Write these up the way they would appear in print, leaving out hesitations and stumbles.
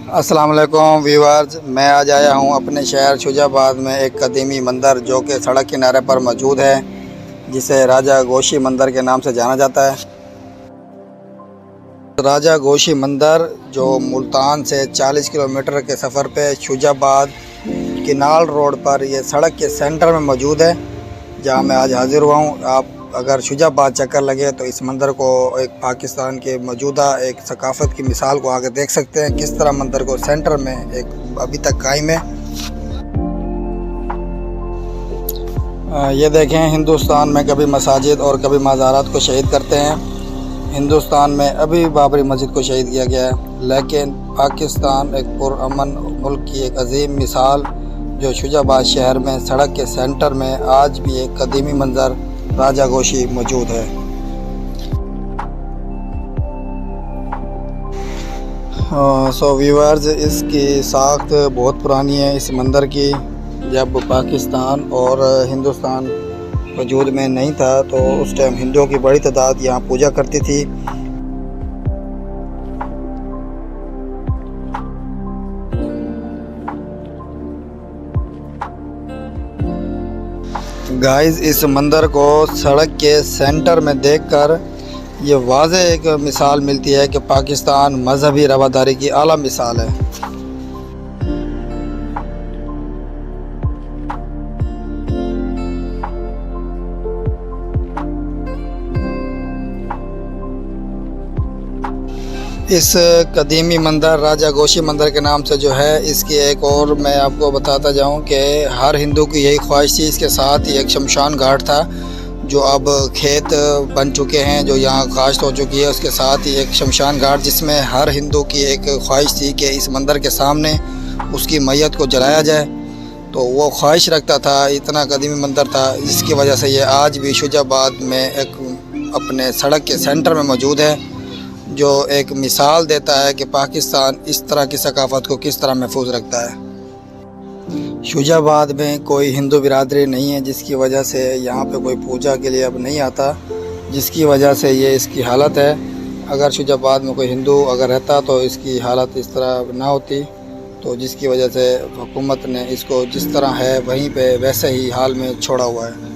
अस्सलाम वालेकुम व्यूअर्स, मैं आज आया हूँ अपने शहर शुजाबाद में एक कदीमी मंदिर जो कि सड़क किनारे पर मौजूद है, जिसे राजा गोशी मंदिर के नाम से जाना जाता है। राजा गोशी मंदिर जो मुल्तान से 40 किलोमीटर के सफ़र पे शुजाबाद किनाल रोड पर ये सड़क के सेंटर में मौजूद है, जहाँ मैं आज हाज़िर हुआ हूँ। आप अगर शुजाबाद चक्कर लगे तो इस मंदिर को एक पाकिस्तान के मौजूदा एक सकाफ़त की मिसाल को आगे देख सकते हैं, किस तरह मंदिर को सेंटर में एक अभी तक कायम है। ये देखें, हिंदुस्तान में कभी मसाजिद और कभी मज़ारात को शहीद करते हैं। हिंदुस्तान में अभी बाबरी मस्जिद को शहीद किया गया है, लेकिन पाकिस्तान एक पुरअमन मुल्क की एक अजीम मिसाल जो शुजाबाद शहर में सड़क के सेंटर में आज भी एक कदीमी मंजर राजा गोशी मौजूद है। सो व्यूअर्स, इसकी साख्त बहुत पुरानी है इस मंदिर की। जब पाकिस्तान और हिंदुस्तान वजूद में नहीं था तो उस टाइम हिंदुओं की बड़ी तादाद यहाँ पूजा करती थी। गाइस, इस मंदिर को सड़क के सेंटर में देखकर ये वाज़ेह एक मिसाल मिलती है कि पाकिस्तान मजहबी रवादारी की आला मिसाल है। इस कदीमी मंदिर राजा गोशी मंदिर के नाम से जो है, इसकी एक और मैं आपको बताता जाऊं कि हर हिंदू की यही ख्वाहिश थी। इसके साथ ही एक शमशान घाट था जो अब खेत बन चुके हैं, जो यहाँ काश्त हो चुकी है। उसके साथ ही एक शमशान घाट जिसमें हर हिंदू की एक ख्वाहिश थी कि इस मंदिर के सामने उसकी मैयत को जलाया जाए। तो वो ख्वाहिश रखता था, इतना कदीमी मंदिर था, जिसकी वजह से ये आज भी शुजाबाद में एक अपने सड़क के सेंटर में मौजूद है, जो एक मिसाल देता है कि पाकिस्तान इस तरह की सकाफ़त को किस तरह महफूज रखता है। शुजाबाद में कोई हिंदू बिरादरी नहीं है, जिसकी वजह से यहाँ पे कोई पूजा के लिए अब नहीं आता, जिसकी वजह से ये इसकी हालत है। अगर शुजाबाद में कोई हिंदू अगर रहता तो इसकी हालत इस तरह ना होती, तो जिसकी वजह से हुकूमत ने इसको जिस तरह है वहीं पे वैसे ही हाल में छोड़ा हुआ है।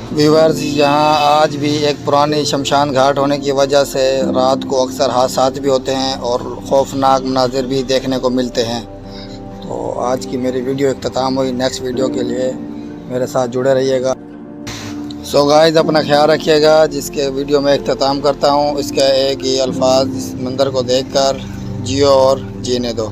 व्यूअर्स, यहाँ आज भी एक पुरानी शमशान घाट होने की वजह से रात को अक्सर हादसात भी होते हैं और खौफनाक मनाजिर भी देखने को मिलते हैं। तो आज की मेरी वीडियो इख्तिताम हुई। नेक्स्ट वीडियो के लिए मेरे साथ जुड़े रहिएगा। सो गाइस, अपना ख्याल रखिएगा। जिसके वीडियो में इख्तिताम करता हूँ, इसका एक ही अल्फाज इस मंदिर को देखकर जियो और जीने दो।